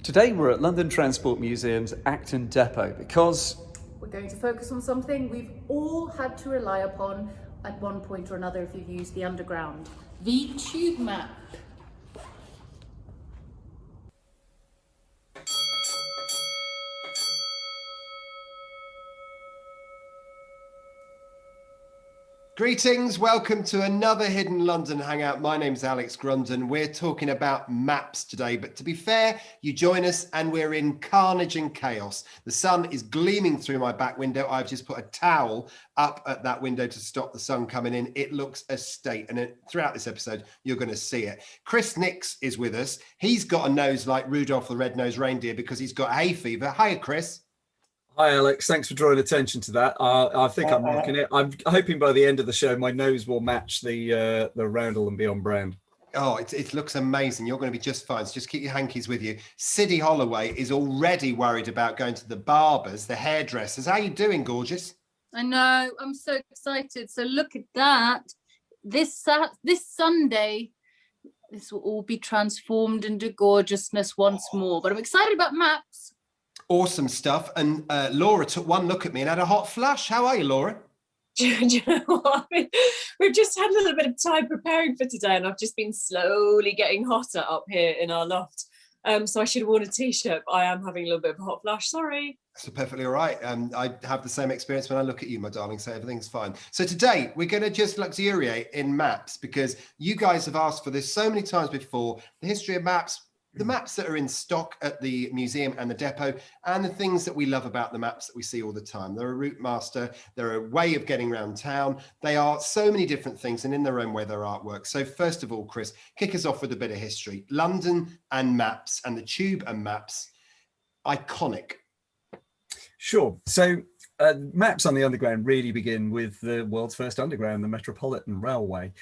Today we're at London Transport Museum's Acton depot because we're going to focus on something we've all had to rely upon at one point or another if you've used the underground, the tube map. Greetings, welcome to another Hidden London Hangout. My name's Alex Grundon. We're talking about maps today, but to be fair, you join us and we're in carnage and chaos. The sun is gleaming through my back window. I've just put a towel up at that window to stop the sun coming in. It looks a state, and throughout this episode, you're going to see it. Chris Nix is with us. He's got a nose like Rudolph the Red-Nosed Reindeer because he's got hay fever. Hiya, Chris. Hi, Alex. Thanks for drawing attention to that. I think I'm rocking it. I'm hoping by the end of the show, my nose will match the Roundel and Beyond brand. Oh, it looks amazing. You're going to be just fine. So just keep your hankies with you. Siddy Holloway is already worried about going to the barbers, the hairdressers. How you doing, gorgeous? I know. I'm so excited. So look at that. This Sunday, this will all be transformed into gorgeousness once more. But I'm excited about maps. Awesome stuff. And Laura took one look at me and had a hot flush. How are you, Laura? Do you know what? We've just had a little bit of time preparing for today, and I've just been slowly getting hotter up here in our loft. So I should have worn a t-shirt. I am having a little bit of a hot flush. Sorry. That's perfectly all right. I have the same experience when I look at you, my darling, so everything's fine. So today we're going to just luxuriate in maps because you guys have asked for this so many times before. The history of maps, the maps that are in stock at the museum and the depot, and the things that we love about the maps that we see all the time. They're a route master, they're a way of getting around town. They are so many different things, and in their own way, they're artwork. So first of all, Chris, kick us off with a bit of history. London and maps, and the tube and maps, iconic. Sure. So maps on the underground really begin with the world's first underground, the Metropolitan Railway.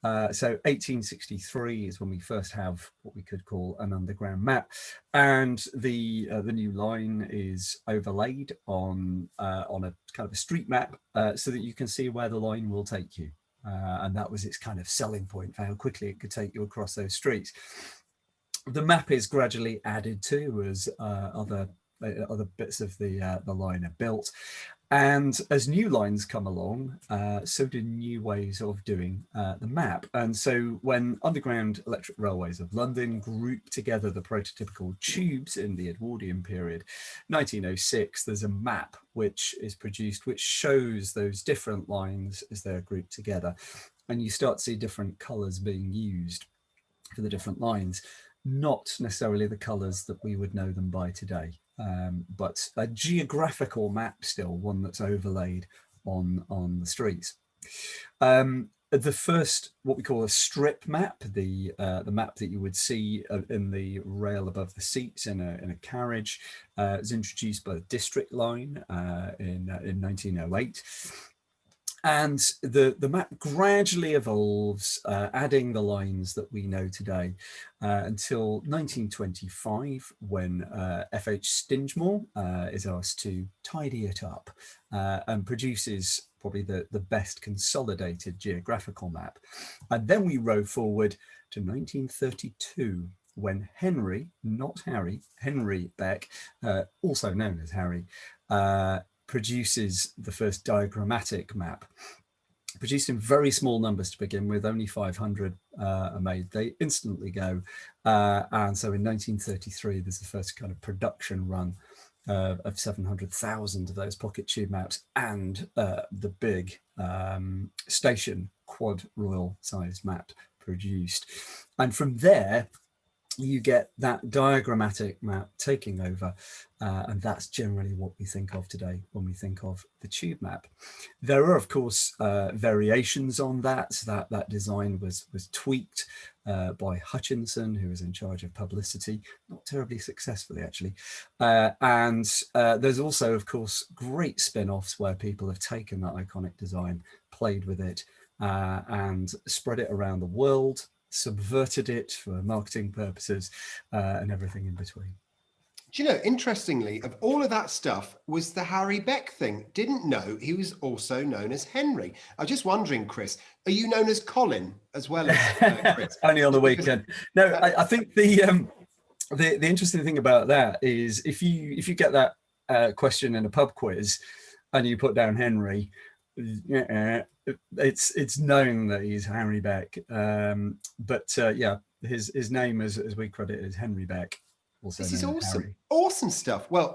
So 1863 is when we first have what we could call an underground map, and the new line is overlaid on a kind of a street map so that you can see where the line will take you. And that was its kind of selling point for how quickly it could take you across those streets. The map is gradually added to as other bits of the line are built, and as new lines come along, so do new ways of doing the map. And so when Underground Electric Railways of London grouped together the prototypical tubes in the Edwardian period, 1906, there's a map which is produced which shows those different lines as they're grouped together, and you start to see different colours being used for the different lines, not necessarily the colours that we would know them by today. But a geographical map still, one that's overlaid on the streets. The first, what we call a strip map, the map that you would see in the rail above the seats in a carriage, was introduced by the District Line in 1908. And the map gradually evolves, adding the lines that we know today until 1925, when F.H. Stingemore is asked to tidy it up and produces probably the best consolidated geographical map. And then we row forward to 1932, when Henry, not Harry, Henry Beck, also known as Harry, produces the first diagrammatic map, produced in very small numbers to begin with. Only 500 are made. They instantly go. And so in 1933, there's the first kind of production run of 700,000 of those pocket tube maps, and the big station quad royal sized map produced. And from there, you get that diagrammatic map taking over, and that's generally what we think of today when we think of the tube map. There are, of course, variations on that. So that design was tweaked by Hutchinson, who was in charge of publicity, not terribly successfully, actually. And there's also, of course, great spin-offs where people have taken that iconic design, played with it, and spread it around the world, subverted it for marketing purposes, and everything in between. Do you know, interestingly, of all of that stuff was the Harry Beck thing. Didn't know he was also known as Henry. I was just wondering, Chris, are you known as Colin as well as Chris? Only on the weekend. No, I think the interesting thing about that is if you get that question in a pub quiz and you put down Henry, it's known that he's Harry Beck. Yeah, his name as we credit is Henry Beck. Also this is awesome. Harry. Awesome stuff. Well,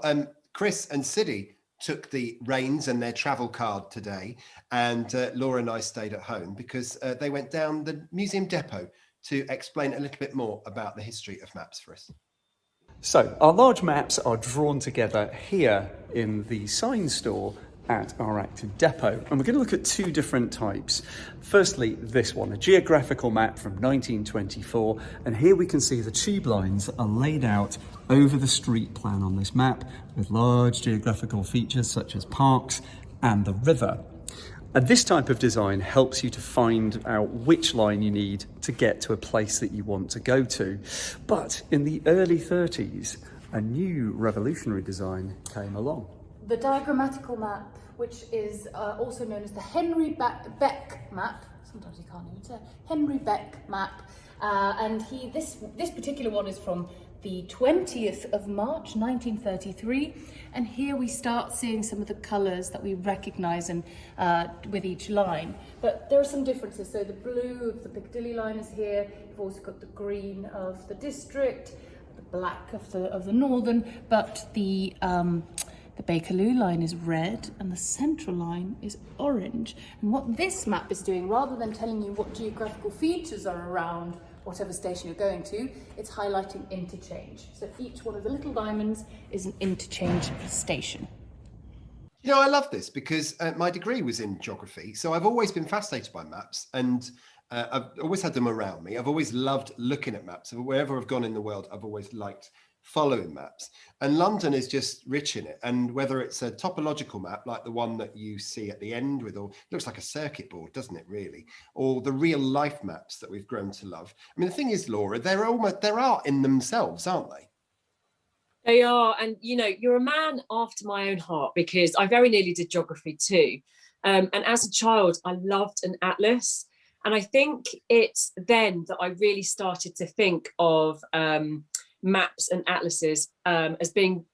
Chris and Siddy took the reins and their travel card today, and Laura and I stayed at home because they went down the museum depot to explain a little bit more about the history of maps for us. So our large maps are drawn together here in the sign store at our Acton depot, and we're going to look at two different types. Firstly, this one, a geographical map from 1924, and here we can see the tube lines are laid out over the street plan on this map with large geographical features such as parks and the river. And this type of design helps you to find out which line you need to get to a place that you want to go to. But in the early 30s, a new revolutionary design came along. The diagrammatical map, which is also known as the Henry Beck map. Sometimes you can't even say Henry Beck map. And this particular one is from the 20th of March, 1933. And here we start seeing some of the colours that we recognise and with each line. But there are some differences. So the blue of the Piccadilly line is here. You've also got the green of the district, the black of the northern, but the Bakerloo line is red and the central line is orange. And what this map is doing, rather than telling you what geographical features are around whatever station you're going to, it's highlighting interchange. So each one of the little diamonds is an interchange station. You know, I love this because my degree was in geography, so I've always been fascinated by maps, and I've always had them around me. I've always loved looking at maps. Wherever I've gone in the world, I've always liked following maps, and London is just rich in it. And whether it's a topological map like the one that you see at the end with all, looks like a circuit board, doesn't it really, or the real life maps that we've grown to love. I mean, the thing is, Laura, they're art in themselves, aren't they? They are. And you know, you're a man after my own heart, because I very nearly did geography too, and as a child I loved an atlas, and I think it's then that I really started to think of maps and atlases as being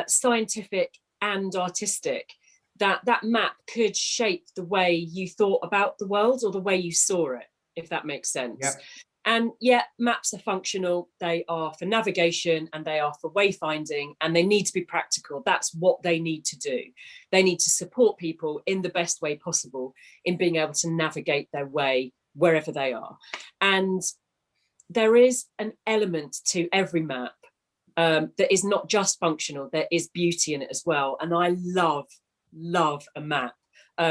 scientific and artistic, that map could shape the way you thought about the world or the way you saw it, if that makes sense. Yep. And yeah, maps are functional. They are for navigation and they are for wayfinding, and they need to be practical. That's what they need to do. They need to support people in the best way possible in being able to navigate their way wherever they are. And there is an element to every map that is not just functional, there is beauty in it as well. And I love a map,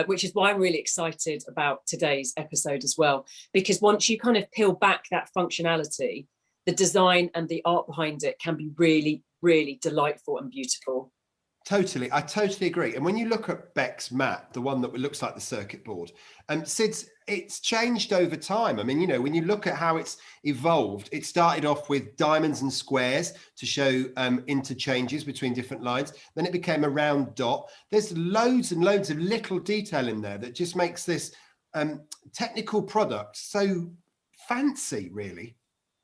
which is why I'm really excited about today's episode as well, because once you kind of peel back that functionality, the design and the art behind it can be really, really delightful and beautiful. Totally, I totally agree. And when you look at Beck's map, the one that looks like the circuit board, Sid's, it's changed over time. I mean, you know, when you look at how it's evolved, it started off with diamonds and squares to show interchanges between different lines. Then it became a round dot. There's loads and loads of little detail in there that just makes this technical product so fancy, really.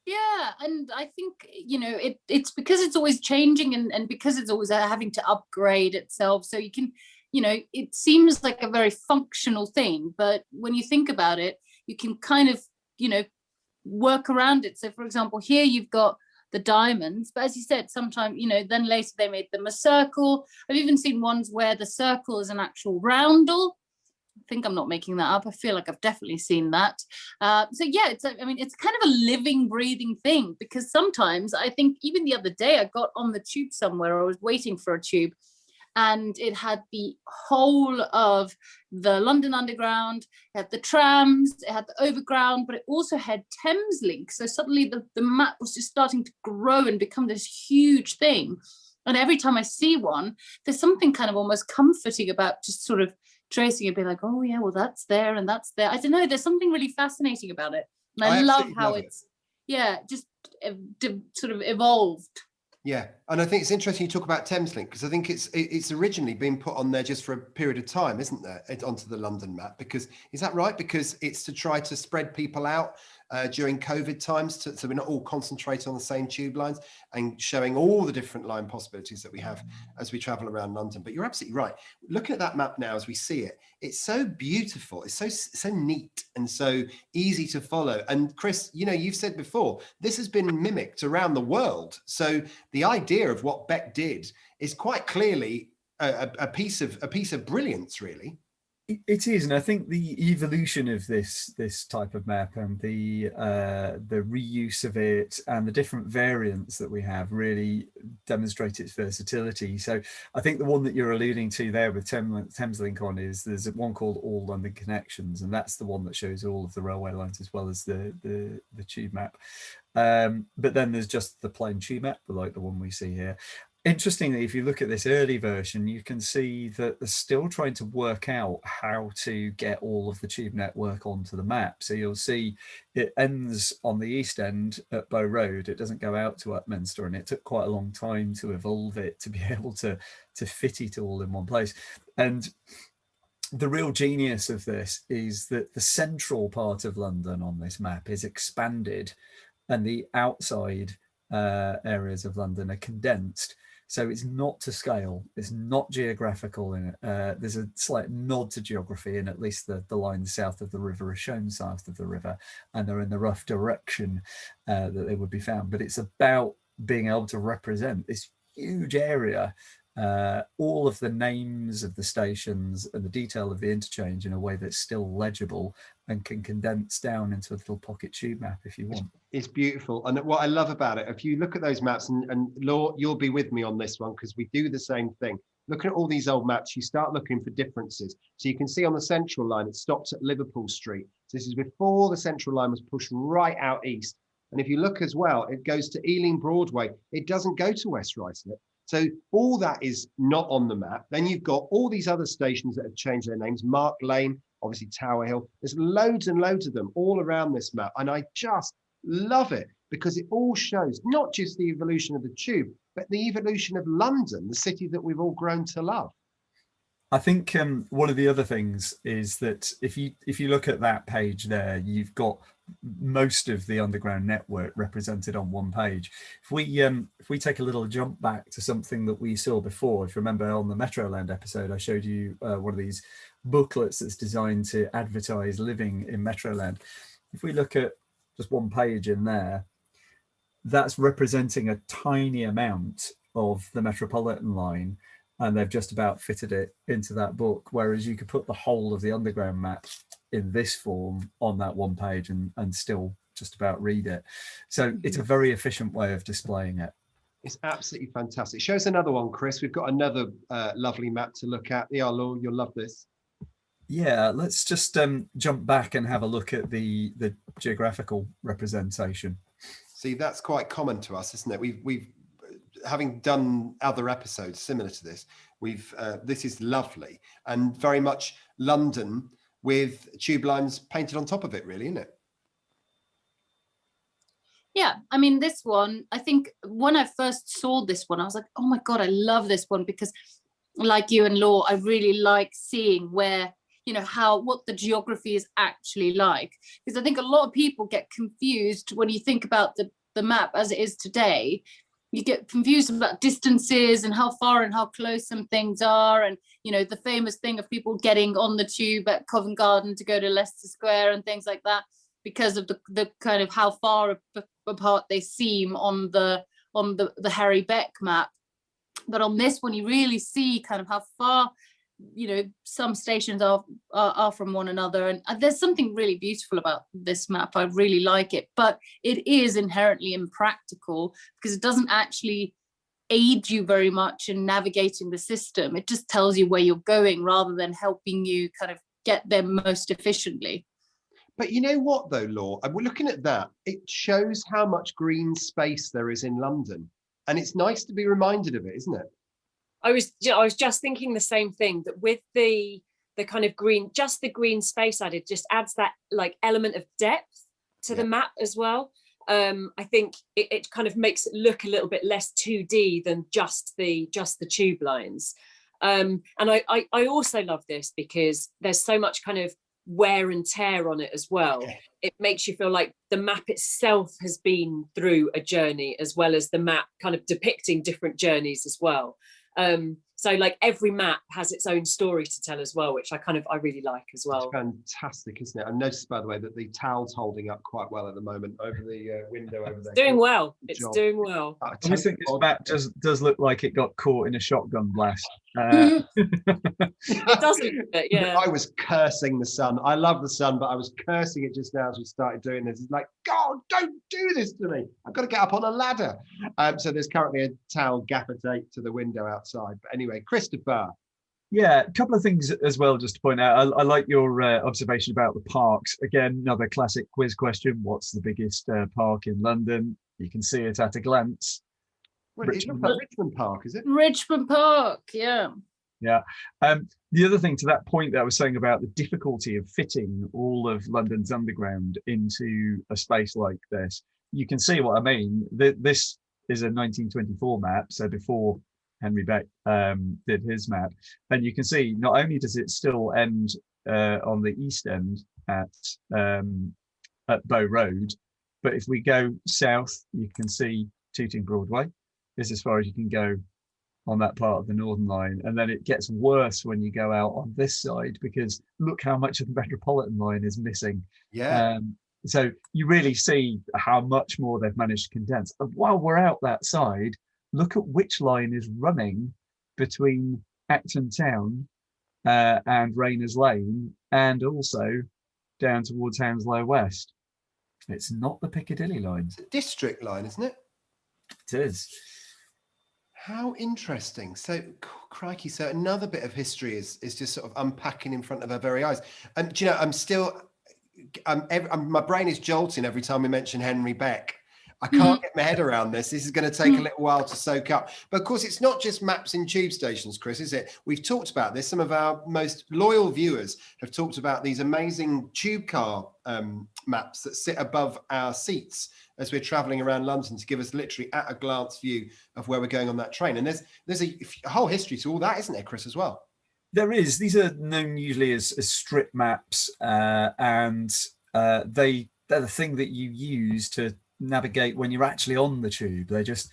Yeah, and I think, you know, it's because it's always changing and because it's always having to upgrade itself. So you can, you know, it seems like a very functional thing, but when you think about it, you can kind of, you know, work around it. So for example, here you've got the diamonds, but as you said, sometimes, you know, then later they made them a circle. I've even seen ones where the circle is an actual roundel. I think I'm not making that up. I feel like I've definitely seen that. So yeah, I mean, it's kind of a living, breathing thing, because sometimes I think even the other day I got on the tube somewhere, I was waiting for a tube, and it had the whole of the London Underground, it had the trams, it had the Overground, but it also had Thameslink. So suddenly the map was just starting to grow and become this huge thing. And every time I see one, there's something kind of almost comforting about just sort of tracing it, being like, oh yeah, well that's there and that's there. I don't know, there's something really fascinating about it. And I love how it's, yeah, just sort of evolved. Yeah, And I think it's interesting you talk about Thameslink, because I think it's originally been put on there just for a period of time, isn't there, onto the London map? Because is that right? Because it's to try to spread people out during COVID times, so we're not all concentrated on the same tube lines, and showing all the different line possibilities that we have as we travel around London. But you're absolutely right. Looking at that map now as we see it, it's so beautiful, it's so neat and so easy to follow. And Chris, you know, you've said before, this has been mimicked around the world. So the idea of what Beck did is quite clearly a piece of brilliance, really. It is, and I think the evolution of this type of map and the reuse of it and the different variants that we have really demonstrate its versatility. So I think the one that you're alluding to there with Thameslink on is there's one called All London Connections, and that's the one that shows all of the railway lines as well as the tube map. But then there's just the plain tube map, like the one we see here. Interestingly, if you look at this early version, you can see that they're still trying to work out how to get all of the tube network onto the map. So you'll see it ends on the east end at Bow Road. It doesn't go out to Upminster, and it took quite a long time to evolve it to be able to fit it all in one place. And the real genius of this is that the central part of London on this map is expanded, and the outside areas of London are condensed. So it's not to scale, it's not geographical in it. There's a slight nod to geography, and at least the lines south of the river are shown south of the river, and they're in the rough direction that they would be found. But it's about being able to represent this huge area, all of the names of the stations and the detail of the interchange in a way that's still legible and can condense down into a little pocket tube map if you want. It's beautiful. And what I love about it, if you look at those maps, and Law, you'll be with me on this one because we do the same thing. Looking at all these old maps, you start looking for differences. So you can see on the central line, it stops at Liverpool Street. So this is before the central line was pushed right out east. And if you look as well, it goes to Ealing Broadway. It doesn't go to West Ruislip. So all that is not on the map. Then you've got all these other stations that have changed their names. Mark Lane, obviously Tower Hill. There's loads and loads of them all around this map. And I just love it because it all shows not just the evolution of the tube, but the evolution of London, the city that we've all grown to love. I think one of the other things is that if you look at that page there, you've got most of the underground network represented on one page. If we take a little jump back to something that we saw before, if you remember on the Metroland episode, I showed you one of these booklets that's designed to advertise living in Metroland. If we look at just one page in there, that's representing a tiny amount of the Metropolitan line, and they've just about fitted it into that book, whereas you could put the whole of the underground map in this form on that one page and still just about read it. So it's a very efficient way of displaying it. It's absolutely fantastic. Show us another one, Chris. We've got another lovely map to look at. Yeah, Law, you'll love this. Yeah, let's just jump back and have a look at the geographical representation. See, that's quite common to us, isn't it? We've having done other episodes similar to this, this is lovely and very much London with tube lines painted on top of it, really, isn't it? Yeah, I mean, this one, I think when I first saw this one, I was like, oh my God, I love this one because like you and Law, I really like seeing where, you know, what the geography is actually like. Because I think a lot of people get confused when you think about the map as it is today. You get confused about distances and how far and how close some things are. And, you know, the famous thing of people getting on the tube at Covent Garden to go to Leicester Square and things like that, because of the kind of how far apart they seem on the Harry Beck map. But on this one, you really see kind of how far, you know, some stations are from one another, and there's something really beautiful about this map. I really like it, but it is inherently impractical because it doesn't actually aid you very much in navigating the system. It just tells you where you're going rather than helping you kind of get there most efficiently. But you know what though, Law, and we're looking at that, it shows how much green space there is in London, and it's nice to be reminded of it, isn't it? I was just thinking the same thing, that with the kind of green, just the green space added just adds that like element of depth to the map as well. I think it kind of makes it look a little bit less 2D than just the tube lines. And I also love this because there's so much kind of wear and tear on it as well. It makes you feel like the map itself has been through a journey, as well as the map kind of depicting different journeys as well. So like every map has its own story to tell as well, which I really like as well. It's fantastic, isn't it? I noticed, by the way, that the towel's holding up quite well at the moment over the window over there. Doing well. Good It's job. doing well. I just think this map does look like it got caught in a shotgun blast. It does look a bit, yeah. I was cursing the sun. I love the sun, but I was cursing it just now as we started doing this. It's like, God, don't do this to me. I've got to get up on a ladder. So there's currently a towel gaffer tape to the window outside. But anyway, Christopher. Yeah, a couple of things as well, just to point out. I like your observation about the parks. Again, another classic quiz question. What's the biggest park in London? You can see it at a glance. Richmond Park, is it? Richmond Park, yeah. Yeah. The other thing to that point that I was saying about the difficulty of fitting all of London's underground into a space like this, you can see what I mean. This is a 1924 map, so before Henry Beck did his map, and you can see not only does it still end on the east end at Bow Road, but if we go south, you can see Tooting Broadway is as far as you can go on that part of the Northern Line, and then it gets worse when you go out on this side, because look how much of the Metropolitan Line is missing. Yeah. So you really see how much more they've managed to condense. And while we're out that side, look at which line is running between Acton Town and Rayners Lane, and also down towards Hounslow West. It's not the Piccadilly line. It's a district line, isn't it? It is. How interesting. So, crikey, so another bit of history is just sort of unpacking in front of our very eyes. And do you know, my brain is jolting every time we mention Henry Beck. I can't get my head around this. This is going to take a little while to soak up. But of course, it's not just maps in tube stations, Chris, is it? We've talked about this. Some of our most loyal viewers have talked about these amazing tube car maps that sit above our seats as we're traveling around London to give us literally at a glance view of where we're going on that train. And there's a whole history to all that, isn't there, Chris, as well? There is. These are known usually as strip maps, and they're the thing that you use to navigate when you're actually on the tube. They just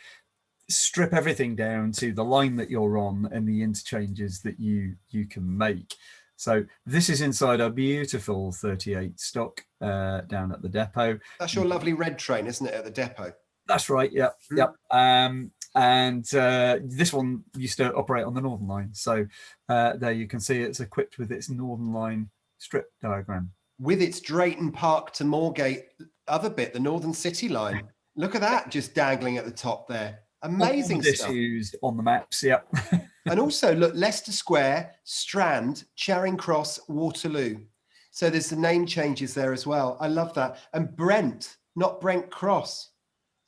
strip everything down to the line that you're on and the interchanges that you can make. So this is inside our beautiful 38 stock down at the depot. That's your lovely red train, isn't it, at the depot? That's right. Yep. Yep. And this one used to operate on the Northern Line. So there you can see it's equipped with its Northern Line strip diagram. With its Drayton Park to Moorgate other bit, the Northern City line. Look at that, just dangling at the top there. Amazing stuff. Used on the maps, yep. And also, look, Leicester Square, Strand, Charing Cross, Waterloo. So there's the name changes there as well. I love that. And Brent, not Brent Cross.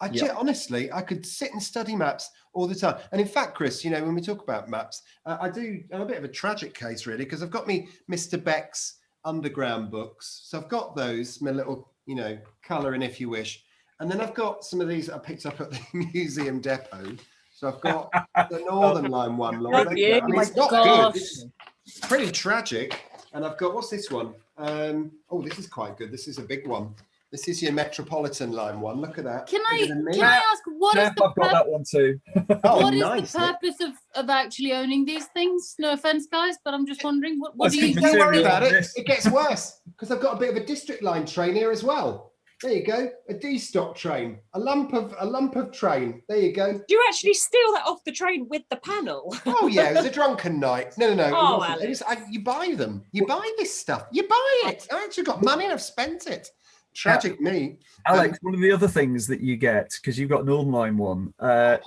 Honestly, I could sit and study maps all the time. And in fact, Chris, you know, when we talk about maps, I'm a bit of a tragic case, really, because I've got me Mr. Beck's underground books. So I've got those, my little, you know, colouring if you wish. And then I've got some of these I picked up at the museum depot. So I've got the Northern Line one, Laura. I mean, it's not good. It's pretty tragic. And I've got, what's this one? Oh, this is quite good. This is a big one. This is your Metropolitan Line one. Look at that. Can I ask, what is the I've got that one too. What is the purpose of actually owning these things? No offense, guys, but I'm just wondering, what do you Don't worry about it. It gets worse, because I've got a bit of a district line train here as well. There you go, a D-stock train, a lump of train. There you go. Do you actually steal that off the train with the panel? Oh yeah, it was a drunken night. No. Oh, you buy them. You buy this stuff. You buy it. I actually got money and I've spent it. Tragic me. Alex, one of the other things that you get, because you've got Northern Line one,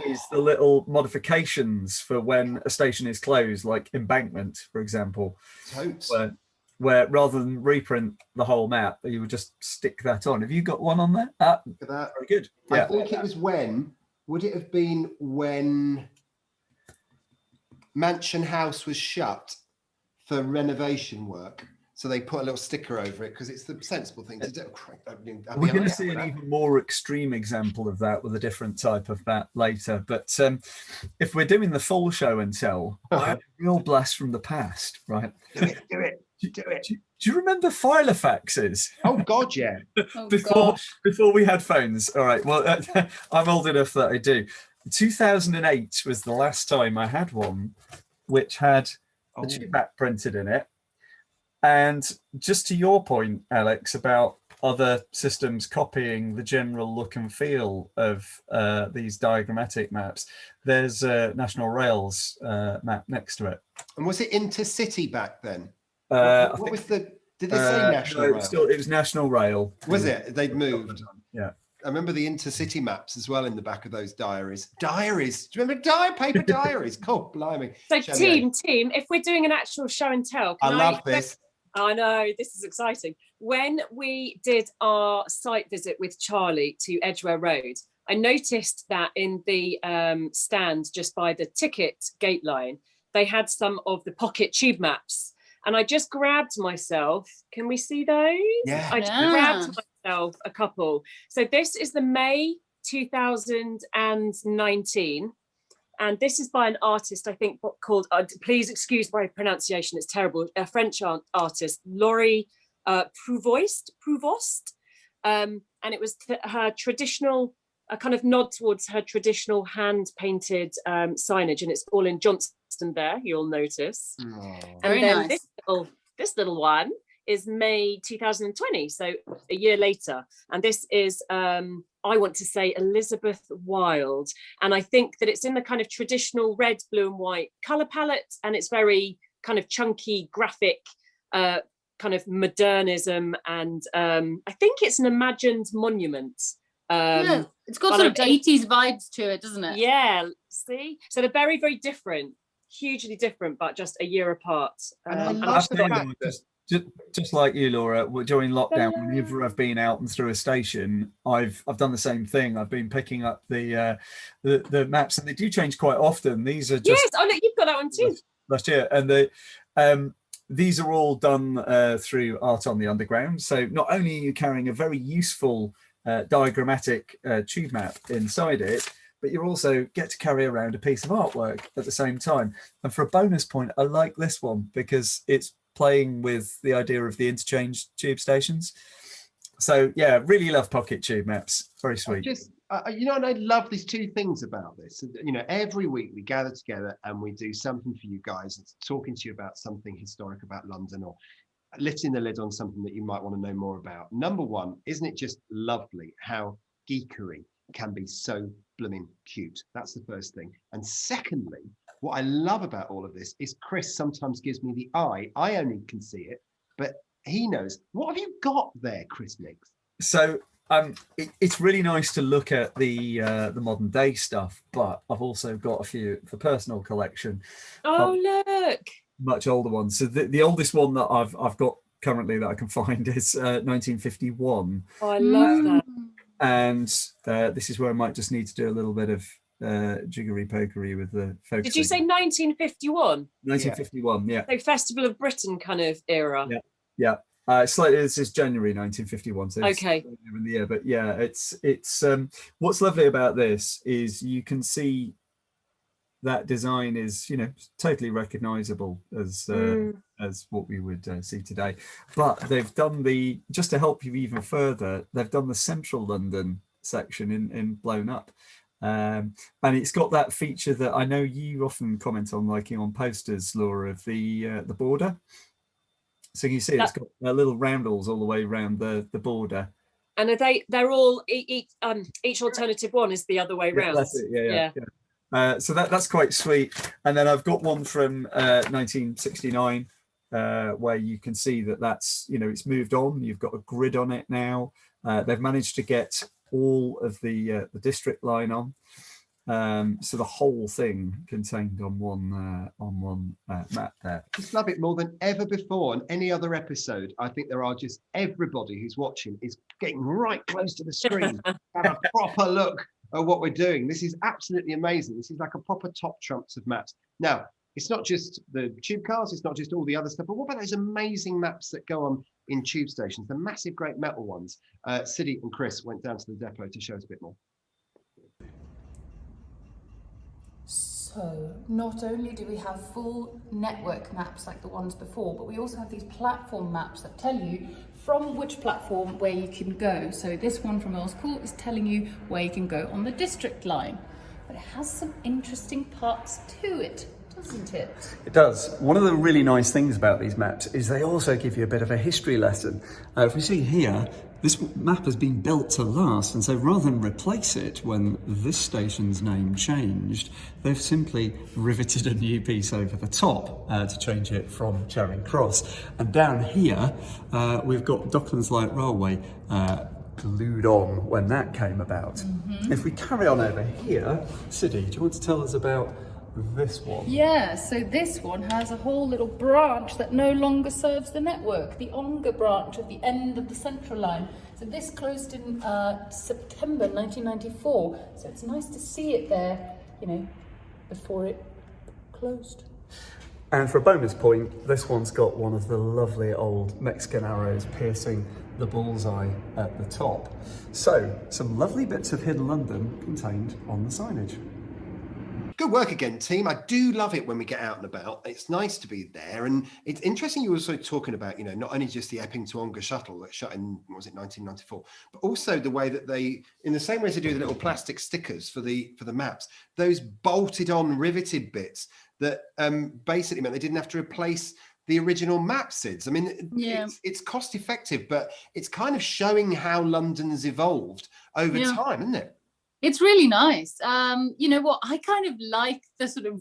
is the little modifications for when a station is closed, like embankment, for example. Totes. Where rather than reprint the whole map, you would just stick that on. Have you got one on there? Look at that. Very good. I think it was would it have been when Mansion House was shut for renovation work? So they put a little sticker over it because it's the sensible thing to do. We're going to see an even more extreme example of that with a different type of map later. But if we're doing the full show and tell, I have a real blast from the past, right? Do it. Do you remember filofaxes? Oh God, yeah. Oh, before we had phones. All right. Well, I'm old enough that I do. 2008 was the last time I had one, which had a tube map printed in it. And just to your point, Alex, about other systems copying the general look and feel of these diagrammatic maps, there's National Rail's map next to it. And was it intercity back then? What was the? Did they say National Rail? It was National Rail. Was it? They'd moved. Yeah. I remember the intercity maps as well in the back of those diaries. Diaries. Do you remember paper diaries? Cool, blimey. So team, if we're doing an actual show and tell, I love this. I know, this is exciting. When we did our site visit with Charlie to Edgware Road, I noticed that in the stand just by the ticket gate line, they had some of the pocket tube maps. And I just grabbed myself, can we see those? Yeah. I just grabbed myself a couple. So this is the May 2019. And this is by an artist, I think, called, please excuse my pronunciation, it's terrible, a French artist, Laurie Prouvost. And it was her traditional, a kind of nod towards her traditional hand-painted signage, and it's all in Johnston there, you'll notice. Oh. Very And then nice. this little one is May 2020, so a year later. And this is, I want to say, Elizabeth Wilde. And I think that it's in the kind of traditional red, blue and white colour palette. And it's very kind of chunky, graphic, kind of modernism. And I think it's an imagined monument. Yeah, it's got sort of 80s vibes to it, doesn't it? Yeah, see? So they're very, very different, hugely different, but just a year apart. And I love the fact that just like you, Laura, during lockdown, whenever I've been out and through a station, I've done the same thing. I've been picking up the maps, and they do change quite often. These are just yes. Oh, look, you've got that one too. Last year, and these are all done through Art on the Underground. So not only are you carrying a very useful diagrammatic tube map inside it, but you also get to carry around a piece of artwork at the same time. And for a bonus point, I like this one because it's playing with the idea of the interchange tube stations. So yeah, really love pocket tube maps. Very sweet. And I love these two things about this. Every week we gather together and we do something for you guys. It's talking to you about something historic about London, or lifting the lid on something that you might want to know more about. Number one, isn't it just lovely how geekery can be so blooming cute? That's the first thing. And secondly, what I love about all of this is Chris sometimes gives me the eye. I only can see it, but he knows. What have you got there, Chris Miggs? So it's really nice to look at the modern day stuff, but I've also got a few for personal collection. Oh, look. Much older ones. So the oldest one that I've got currently that I can find is 1951. Oh, I love that. And this is where I might just need to do a little bit of jiggery pokery with the focusing. Did you say 1951? 1951, yeah. So Festival of Britain kind of era. Yeah. Slightly, this is January 1951. So okay. In the year, but yeah, it's what's lovely about this is you can see that design is totally recognizable as what we would see today. But they've done just to help you even further, they've done the central London section in blown up. And it's got that feature that I know you often comment on, liking on posters, Laura, of the border. So you see it's got little roundels all the way around the border. And they're all each alternative one is the other way round. That's it. Yeah. So that's quite sweet. And then I've got one from 1969 where you can see that's it's moved on. You've got a grid on it now. They've managed to get all of the district line on, so the whole thing contained on one map there. Just love it more than ever before on any other episode. I think there are just everybody who's watching is getting right close to the screen, have a proper look at what we're doing. This is absolutely amazing. This is like a proper top trumps of maps. Now, it's not just the tube cars, it's not just all the other stuff, but what about those amazing maps that go on in tube stations, the massive, great metal ones? Siddy and Chris went down to the depot to show us a bit more. So not only do we have full network maps like the ones before, but we also have these platform maps that tell you from which platform where you can go. So this one from Earl's Court is telling you where you can go on the district line. But it has some interesting parts to it, doesn't it? It does. One of the really nice things about these maps is they also give you a bit of a history lesson. If we see here, this map has been built to last, and so rather than replace it when this station's name changed, they've simply riveted a new piece over the top to change it from Charing Cross. And down here, we've got Docklands Light Railway glued on when that came about. If we carry on over here, Siddy, do you want to tell us about this one? Yeah, so this one has a whole little branch that no longer serves the network, the Ongar branch at the end of the Central Line. So this closed in September 1994. So it's nice to see it there, you know, before it closed. And for a bonus point, this one's got one of the lovely old Mexican arrows piercing the bullseye at the top. So, some lovely bits of hidden London contained on the signage. Good work again, team. I do love it when we get out and about. It's nice to be there. And it's interesting you were also talking about, you know, not only just the Epping to Ongar shuttle that shut in, what was it, 1994, but also the way that they, in the same way as they do the little plastic stickers for the maps, those bolted on riveted bits that basically meant they didn't have to replace the original map, Sids. I mean, it's cost effective, but it's kind of showing how London's evolved over time, isn't it? It's really nice. You know what? I kind of like the sort of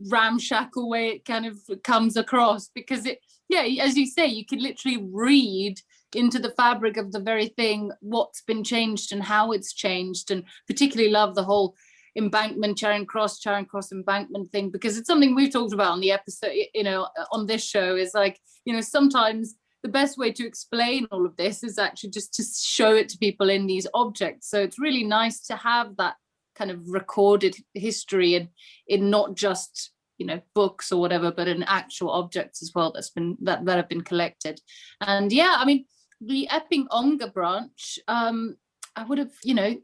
ramshackle way it kind of comes across, because it, as you say, you can literally read into the fabric of the very thing what's been changed and how it's changed. And particularly love the whole embankment, Charing Cross embankment thing, because it's something we've talked about on the episode, you know, on this show, is like, you know, sometimes the best way to explain all of this is actually just to show it to people in these objects. So it's really nice to have that kind of recorded history and in not just, you know, books or whatever, but in actual objects as well that have been collected. And yeah, I mean, the Epping Ongar branch, I would have, you know,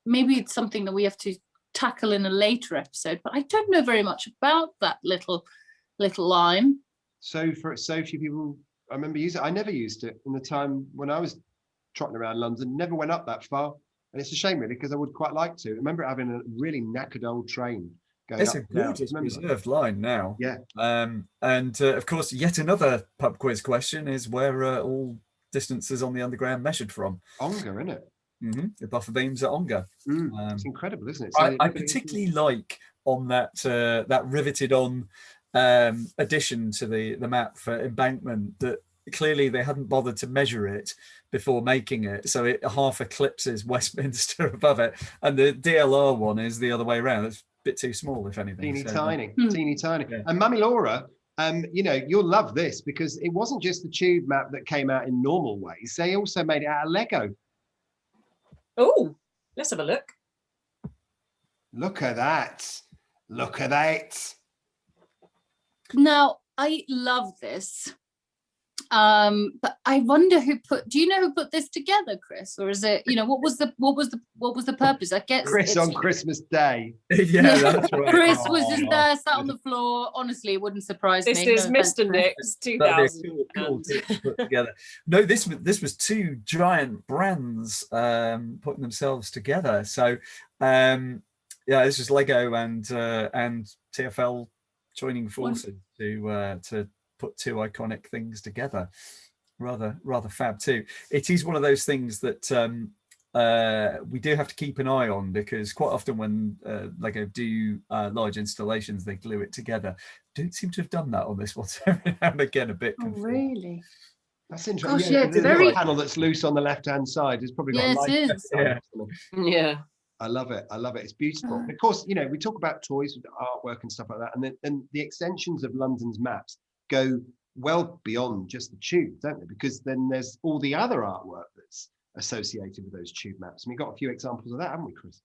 maybe it's something that we have to tackle in a later episode, but I don't know very much about that little line. So for so few people, I remember using it. I never used it in the time when I was trotting around London, never went up that far. And it's a shame really, because I would quite like to. I remember having a really knackered old train going It's up a gorgeous reserved line now. Yeah. And of course, yet another pub quiz question is where all distances on the underground measured from. Ongar, isn't it? The buffer beams at Ongar. It's incredible, isn't it? So I particularly like on that riveted on addition to the map for embankment that clearly they hadn't bothered to measure it before making it, so it half eclipses Westminster above it, and the DLR one is the other way around. It's a bit too small, if anything. Teeny tiny. Yeah. And Mummy Laura, you know, you'll love this, because it wasn't just the tube map that came out in normal ways. They also made it out of Lego. Oh, let's have a look. Look at that. Look at that. Now, I love this, but I wonder do you know who put this together, Chris? Or is it, you know, what was the purpose? I guess Chris on Christmas Day. Yeah, that's right. Chris was just there, sat on the floor. Honestly, it wouldn't surprise me. This is Mr. Nick's 2000. Cool to put together. No, this was two giant brands putting themselves together. So this is Lego and TfL joining forces to put two iconic things together. Rather fab too. It is one of those things that we do have to keep an eye on, because quite often when Lego do large installations, they glue it together. Don't seem to have done that on this one. So every now and again, a bit. Oh, really? That's interesting. Gosh, yeah, it's very panel that's loose on the left-hand side. It's probably got yes, a light. it is. Yeah. I love it. It's beautiful. Of course, you know, we talk about toys with artwork and stuff like that, and the extensions of London's maps go well beyond just the tube, don't they? Because then there's all the other artwork that's associated with those tube maps. And we've got a few examples of that, haven't we, Chris?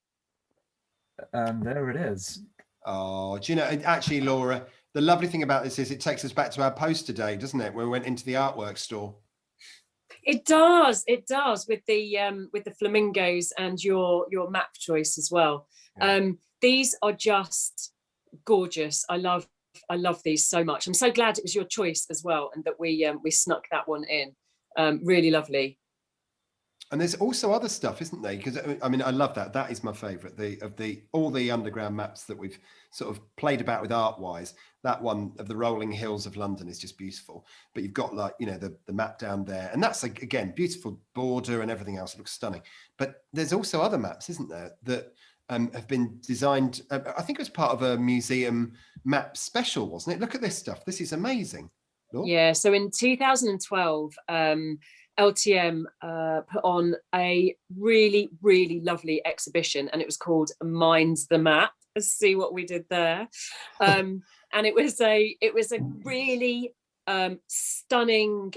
And there it is. Oh, do you know, actually, Laura, the lovely thing about this is it takes us back to our poster day, doesn't it? When we went into the artwork store. It does with the flamingos and your map choice as well. Yeah. These are just gorgeous. I love these so much. I'm so glad it was your choice as well, and that we snuck that one in. Really lovely. And there's also other stuff, isn't there? Because I mean, I love that. That is my favourite. All the underground maps that we've sort of played about with art-wise. That one of the rolling hills of London is just beautiful. But you've got, like, you know, the map down there, and that's, like, again, beautiful border and everything else. It looks stunning. But there's also other maps, isn't there, that have been designed. I think it was part of a museum map special, wasn't it? Look at this stuff. This is amazing. Laura? Yeah. So in 2012. LTM put on a really, really lovely exhibition, and it was called Minds the Map. Let's see what we did there. And it was a really stunning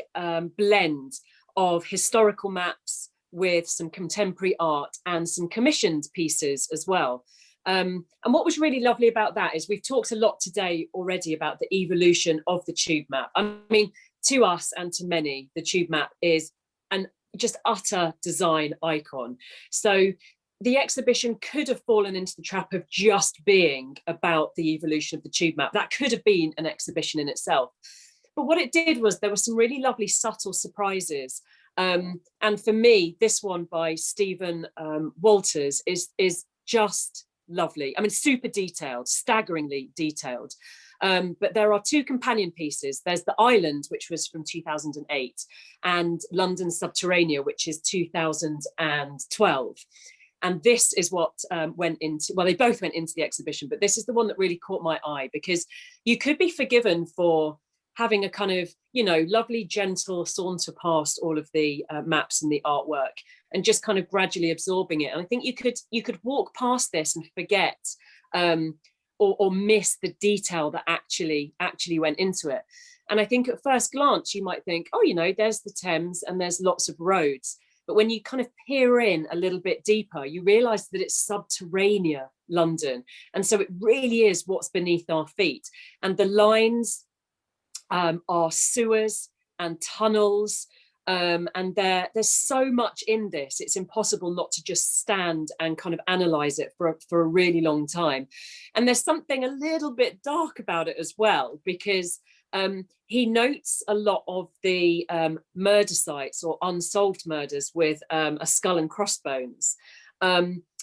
blend of historical maps with some contemporary art and some commissioned pieces as well. And what was really lovely about that is we've talked a lot today already about the evolution of the tube map. I mean, to us and to many, the tube map is an just utter design icon. So the exhibition could have fallen into the trap of just being about the evolution of the tube map. That could have been an exhibition in itself. But what it did was there were some really lovely subtle surprises. And for me, this one by Stephen Walters is just lovely. I mean, super detailed, staggeringly detailed. But there are two companion pieces. There's The Island, which was from 2008, and London Subterranea, which is 2012. And this is what went into, well, they both went into the exhibition, but this is the one that really caught my eye, because you could be forgiven for having a kind of, you know, lovely, gentle saunter past all of the maps and the artwork and just kind of gradually absorbing it. And I think you could walk past this and forget or miss the detail that actually went into it. And I think at first glance, you might think, oh, you know, there's the Thames and there's lots of roads. But when you kind of peer in a little bit deeper, you realise that it's subterranean London. And so it really is what's beneath our feet. And the lines are sewers and tunnels. And there's so much in this, it's impossible not to just stand and kind of analyse it for a really long time. And there's something a little bit dark about it as well, because he notes a lot of the murder sites or unsolved murders with a skull and crossbones.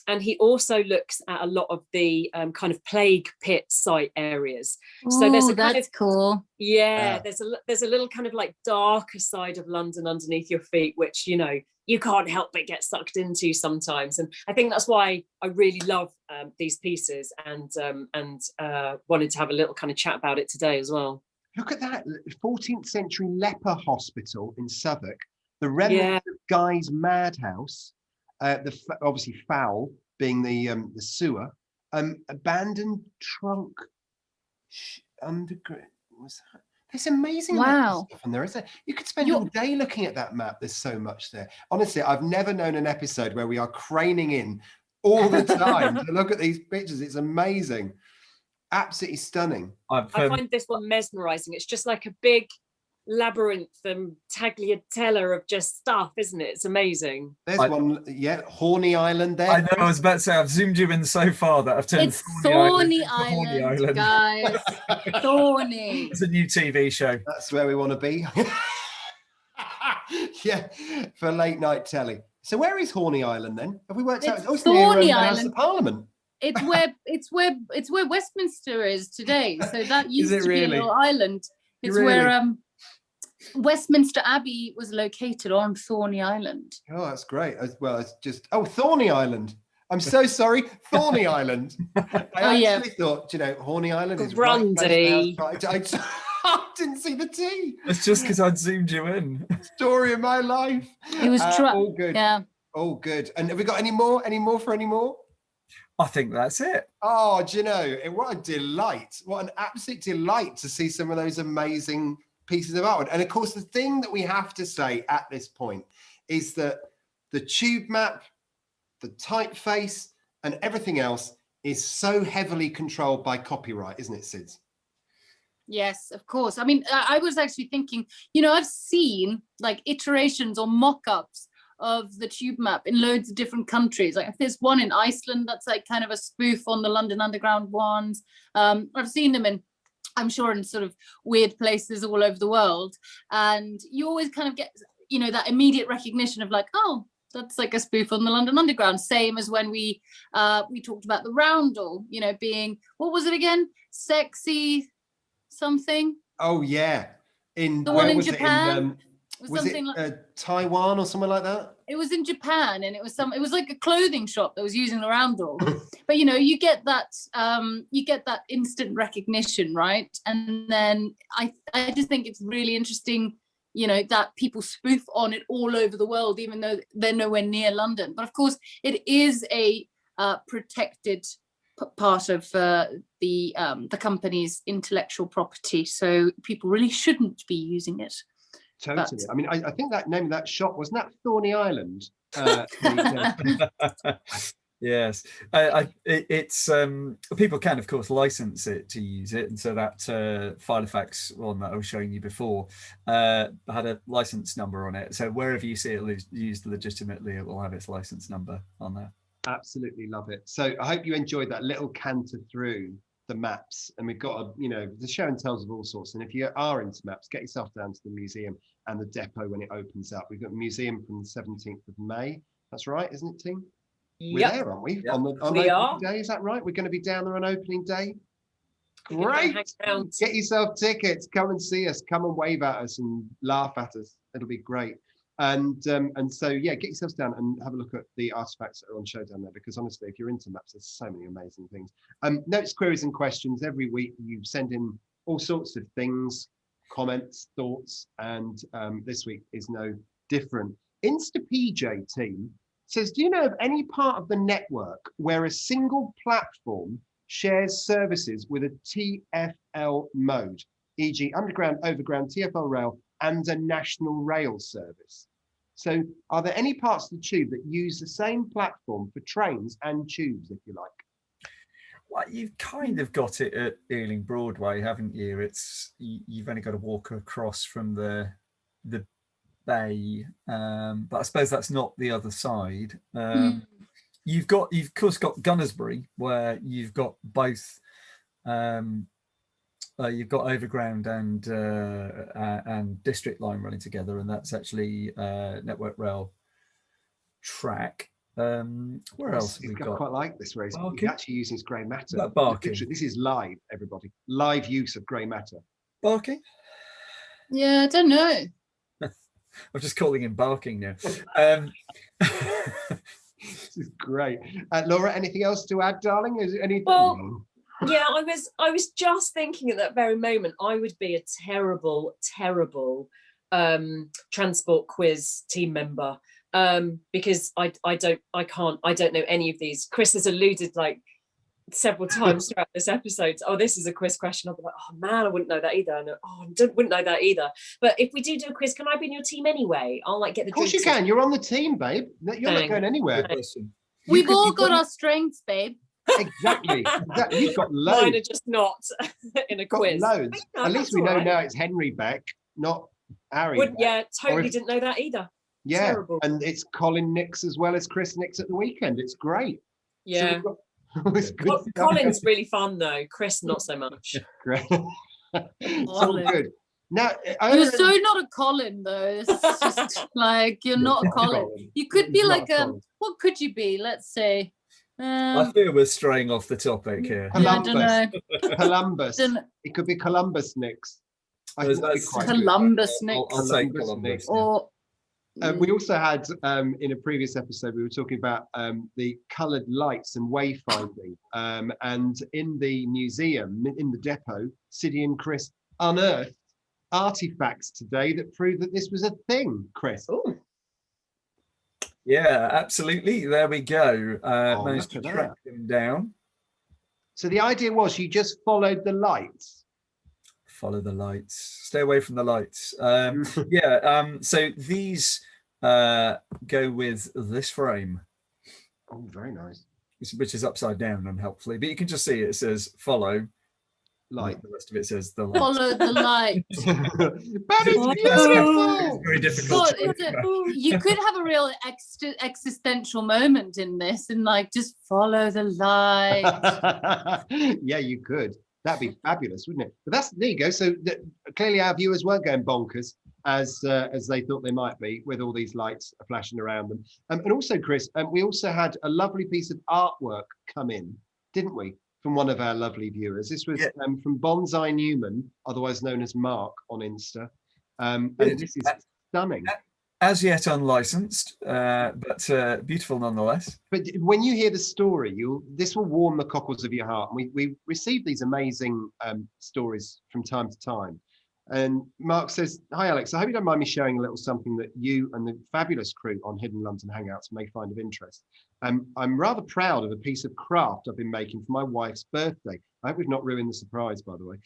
And he also looks at a lot of the kind of plague pit site areas. Ooh, so there's a that's kind of cool. Yeah, there's a little kind of like darker side of London underneath your feet, which, you know, you can't help but get sucked into sometimes. And I think that's why I really love these pieces and wanted to have a little kind of chat about it today as well. Look at that 14th century leper hospital in Southwark, the remnants of Guy's madhouse, obviously foul being the sewer, abandoned trunk underground. There's amazing stuff in there, isn't there? You could spend all day looking at that map. There's so much there. Honestly, I've never known an episode where we are craning in all the time to look at these pictures. It's amazing. Absolutely stunning. I find this one mesmerizing. It's just like a big labyrinth and tagliatella of just stuff, isn't it? It's amazing. There's one, Horny Island there. I know, I was about to say, I've zoomed you in so far that I've turned It's Thorny Island, guys. Thorny. It's a new TV show. That's where we want to be. Yeah, for late night telly. So where is Horny Island then? Have we worked out? It's Thorny Island. House of Parliament. It's where Westminster is today. So that used to really? be a little island. It's where Westminster Abbey was located on Thorny Island. Oh, that's great. Well, it's just Thorny Island. I'm so sorry, Thorny Island. I actually thought, you know, Horny Island is Grundy. Right. I didn't see the T. It's just because I'd zoomed you in. Story of my life. It was all good. Yeah. All good. And have we got any more? Any more for any more? I think that's it. Oh, do you know, what a delight. What an absolute delight to see some of those amazing pieces of art. And of course, the thing that we have to say at this point is that the tube map, the typeface, and everything else is so heavily controlled by copyright, isn't it, Sid? Yes, of course. I mean, I was actually thinking, you know, I've seen like iterations or mock-ups of the tube map in loads of different countries. Like there's one in Iceland that's like kind of a spoof on the London Underground ones. I've seen them in, I'm sure, in sort of weird places all over the world. And you always kind of get, you know, that immediate recognition of like, oh, that's like a spoof on the London Underground. Same as when we talked about the roundel, you know, being, what was it again? Sexy something. Oh yeah, in the one in was Japan. It was it like Taiwan or somewhere like that? It was in Japan, and it was like a clothing shop that was using the roundel. But you know, you get that instant recognition, right? And then I just think it's really interesting, you know, that people spoof on it all over the world, even though they're nowhere near London. But of course, it is a protected part of the company's intellectual property, so people really shouldn't be using it. Totally. I mean, I think that name of that shop, wasn't that Thorney Island? Yes, it's people can of course license it to use it, and so that Filofax one that I was showing you before had a license number on it. So wherever you see it used legitimately, it will have its license number on there. Absolutely love it. So I hope you enjoyed that little canter through the maps, and we've got the show and tells of all sorts. And if you are into maps, get yourself down to the museum and the depot when it opens up. We've got a museum from the 17th of May. That's right, isn't it, team? We're there, aren't we? Yep. On opening day, is that right? We're going to be down there on opening day. Great. Get yourself tickets. Come and see us. Come and wave at us and laugh at us. It'll be great. And so yeah, get yourselves down and have a look at the artifacts that are on show down there, because honestly, if you're into maps, there's so many amazing things. Notes, queries and questions. Every week you send in all sorts of things, comments, thoughts, and this week is no different. InstaPJ team says, do you know of any part of the network where a single platform shares services with a TfL mode, e.g. underground, overground, TfL rail, and a national rail service? So are there any parts of the tube that use the same platform for trains and tubes, if you like? Well, you've kind of got it at Ealing Broadway, haven't you? You've only got to walk across from the bay, but I suppose that's not the other side. You've of course got Gunnersbury, where you've got both. You've got overground and district line running together, and that's actually Network Rail track. Where else have we got? I quite like this, where he's actually using his grey matter. Barking. This is live, everybody. Live use of grey matter. Barking? Yeah, I don't know. I'm just calling him Barking now. This is great. Laura, anything else to add, darling? Is there anything? Well, yeah, I was just thinking at that very moment, I would be a terrible transport quiz team member, because I don't know any of these. Chris has alluded like several times throughout this episode, oh, this is a quiz question. I'll be like, oh man, I wouldn't know that either. And wouldn't know that either. But if we do a quiz, can I be in your team anyway? I'll like get the. Of course you can. You're on the team, babe. You're not going anywhere. We've all got our strengths, babe. Exactly. You've got loads. Mine are just not in a quiz. Loads. No, at least we know now it's Henry Beck, not Harry. Yeah, totally didn't know that either. Yeah, terrible. And it's Colin Nix as well as Chris Nix at the weekend. It's great. Yeah. So it's good. Colin's really fun though. Chris, not so much. Great. It's all good. Now, you're so not a Colin though. It's just like you're not a Colin. You could be like a. What could you be? Let's say. I feel we're straying off the topic here. Columbus. Yeah, I don't know. Columbus. It could be Columbus Nix. Columbus Nix. I'll say Columbus. Or we also had in a previous episode, we were talking about the coloured lights and wayfinding, and in the museum, in the depot, Siddy and Chris unearthed artifacts today that prove that this was a thing. Chris. Ooh. Yeah, absolutely. There we go. Managed to track them down. So the idea was you just followed the lights. Follow the lights. Stay away from the lights. Yeah. So these go with this frame. Oh, very nice. which is upside down unhelpfully, but you can just see it says follow. Light. The rest of it says the light. Follow the light. That is Oh. beautiful. It's very difficult. God, you could have a real existential moment in this, and like just follow the light. Yeah, you could. That'd be fabulous, wouldn't it? But there you go. So clearly our viewers weren't going bonkers as they thought they might be with all these lights flashing around them. And also, Chris, we also had a lovely piece of artwork come in, didn't we? From one of our lovely viewers. This was from Bonsai Newman, otherwise known as Mark on Insta. And this is stunning. As yet unlicensed, but beautiful nonetheless. But when you hear the story, this will warm the cockles of your heart. And we receive these amazing stories from time to time. And Mark says, "Hi Alex, I hope you don't mind me sharing a little something that you and the fabulous crew on Hidden London Hangouts may find of interest. I'm rather proud of a piece of craft I've been making for my wife's birthday. I hope we've not ruined the surprise, by the way.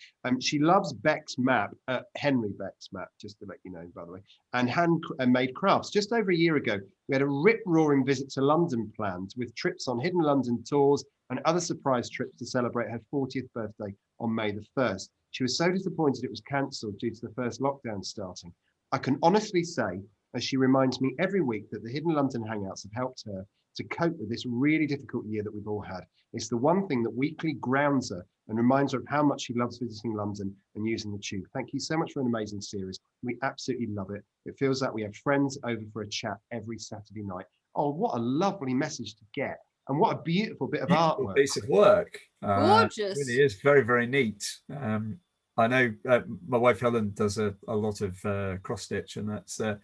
She loves Beck's map, Henry Beck's map, just to let you know, by the way, and hand-made crafts. Just over a year ago, we had a rip-roaring visit to London planned with trips on Hidden London tours and other surprise trips to celebrate her 40th birthday on May the 1st. She was so disappointed it was cancelled due to the first lockdown starting. I can honestly say, as she reminds me every week, that the Hidden London Hangouts have helped her to cope with this really difficult year that we've all had. It's the one thing that weekly grounds her and reminds her of how much she loves visiting London and using the tube. Thank you so much for an amazing series. We absolutely love it. It feels like we have friends over for a chat every Saturday night." Oh, what a lovely message to get. And what a beautiful bit of artwork. Piece of work. Gorgeous. It really is very, very neat. I know my wife Helen does a lot of cross stitch, and it's a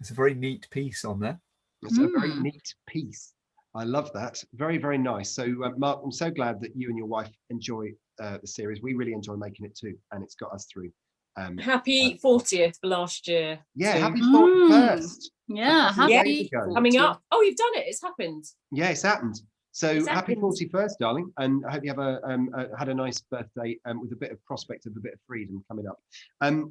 very neat piece on there. It's a very neat piece. I love that. Very, very nice. So, Mark, I'm so glad that you and your wife enjoy the series. We really enjoy making it too, and it's got us through. Happy 40th for last year. Yeah, too. happy 41st. Yeah, happy. Coming up. Oh, you've done it. It's happened. Yeah, it's happened. So It's happy happened. 41st, darling, and I hope you have had a nice birthday with a bit of prospect of a bit of freedom coming up.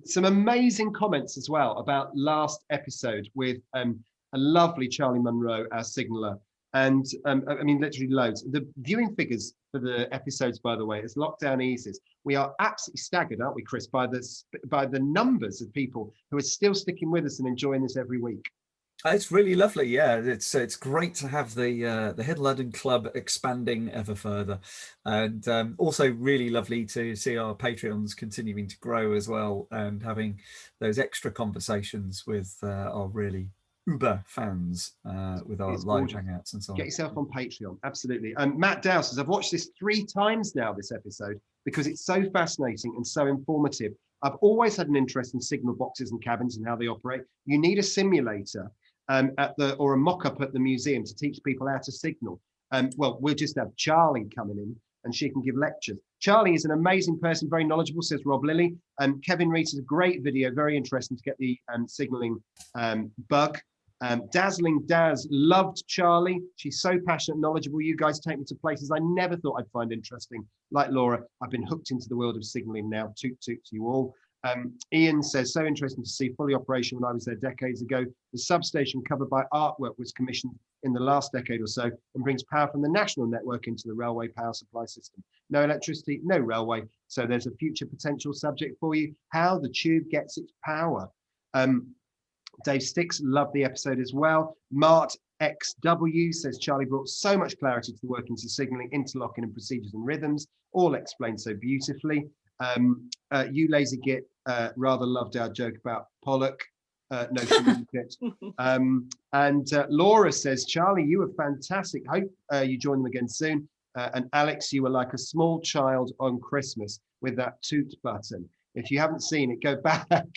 Some amazing comments as well about last episode with a lovely Charlie Munro, our signaller, and I mean literally loads. The viewing figures for the episodes, by the way, as lockdown eases, we are absolutely staggered, aren't we, Chris, by the numbers of people who are still sticking with us and enjoying this every week. It's really lovely, yeah. It's great to have the Hidden London Club expanding ever further, and also really lovely to see our Patreons continuing to grow as well, and having those extra conversations with our really uber fans with our live hangouts and so on. Get yourself on Patreon, absolutely. Matt Dow says, "I've watched this 3 times now, this episode, because it's so fascinating and so informative. I've always had an interest in signal boxes and cabins and how they operate. You need a simulator or a mock-up at the museum to teach people how to signal. Well, we'll just have Charlie coming in and she can give lectures. Charlie is an amazing person, very knowledgeable," says Rob Lilly. Kevin Reed is a great video, very interesting to get the signalling bug. Dazzling Daz loved Charlie. She's so passionate, knowledgeable. You guys take me to places I never thought I'd find interesting. Like Laura, I've been hooked into the world of signalling now. Toot toot to you all. Ian says, "So interesting to see fully operational when I was there decades ago. The substation covered by artwork was commissioned in the last decade or so and brings power from the national network into the railway power supply system. No electricity, no railway. So there's a future potential subject for you, how the tube gets its power." Dave Sticks loved the episode as well. Mart XW says, "Charlie brought so much clarity to the workings of signalling, interlocking and procedures and rhythms, all explained so beautifully." You Lazy Git rather loved our joke about Pollock. No, she didn't get. And Laura says, "Charlie, you were fantastic. Hope you join them again soon. And Alex, you were like a small child on Christmas with that toot button." If you haven't seen it, go back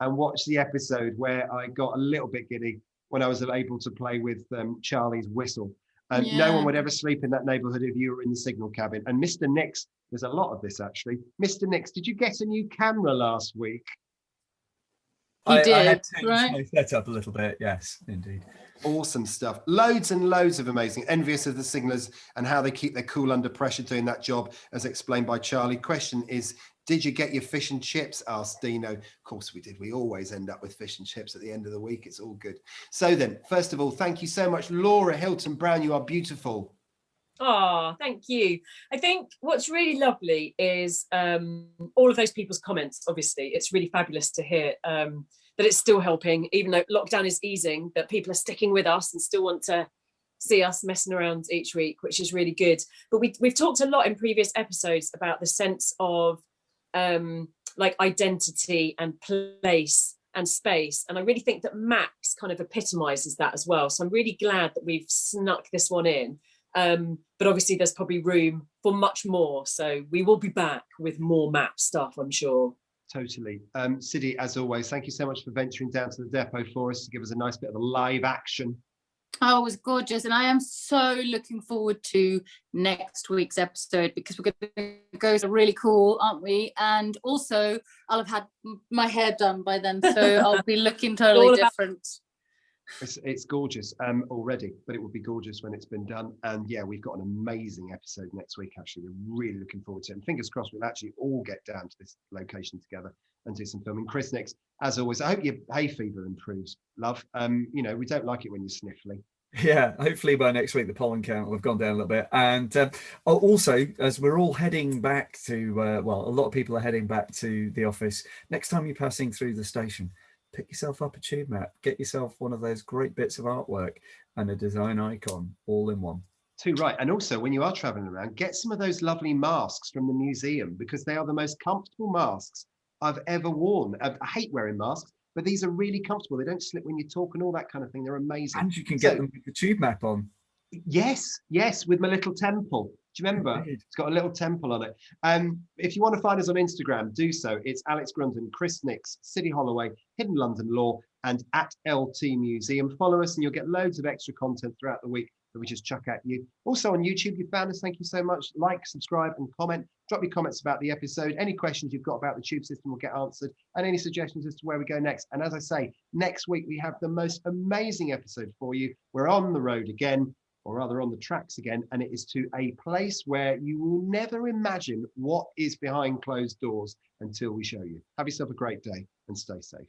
and watch the episode where I got a little bit giddy when I was able to play with Charlie's whistle. No one would ever sleep in that neighbourhood if you were in the signal cabin. And Mr. Nix, there's a lot of this actually. Mr. Nix, did you get a new camera last week? He did, I had changed right? my setup a little bit, yes, indeed. Awesome stuff. Loads and loads of amazing. Envious of the signallers and how they keep their cool under pressure doing that job, as explained by Charlie. Question is, did you get your fish and chips? Asked Dino. Of course we did. We always end up with fish and chips at the end of the week. It's all good. So then, first of all, thank you so much, Laura Hilton Brown. You are beautiful. Oh, thank you. I think what's really lovely is all of those people's comments. Obviously, it's really fabulous to hear that it's still helping, even though lockdown is easing, that people are sticking with us and still want to see us messing around each week, which is really good. But we've talked a lot in previous episodes about the sense of like identity and place and space. And I really think that maps kind of epitomizes that as well. So I'm really glad that we've snuck this one in. But obviously there's probably room for much more. So we will be back with more map stuff, I'm sure. Totally. Sidi, as always, thank you so much for venturing down to the depot for us to give us a nice bit of a live action. Oh, it was gorgeous. And I am so looking forward to next week's episode, because we're going to go really cool, aren't we? And also I'll have had my hair done by then, so I'll be looking totally different. It's gorgeous already, but it will be gorgeous when it's been done. And yeah, we've got an amazing episode next week. Actually, we're really looking forward to it. And fingers crossed we'll actually all get down to this location together and do some filming. Chris, next, as always, I hope your hay fever improves, love. You know, we don't like it when you're sniffly. Yeah, hopefully by next week the pollen count will have gone down a little bit. And also, as we're all heading back to, well, a lot of people are heading back to the office, next time you're passing through the station, pick yourself up a tube map, get yourself one of those great bits of artwork and a design icon all in one. Too right. And also, when you are traveling around, get some of those lovely masks from the museum, because they are the most comfortable masks I've ever worn. I hate wearing masks, but these are really comfortable. They don't slip when you talk and all that kind of thing. They're amazing. And you can get them with the tube map on. Yes, with my little temple. Do you remember? It's got a little temple on it. If you want to find us on Instagram, do so. It's Alex Grundon, Chris Nix, Sidi Holloway, Hidden London Law, and at LT Museum. Follow us and you'll get loads of extra content throughout the week that we just chuck at you. Also on YouTube, you found us. Thank you so much. Like, subscribe, and comment. Drop your comments about the episode. Any questions you've got about the tube system will get answered, and any suggestions as to where we go next. And as I say, next week we have the most amazing episode for you. We're on the road again, or rather on the tracks again, and it is to a place where you will never imagine what is behind closed doors until we show you. Have yourself a great day and stay safe.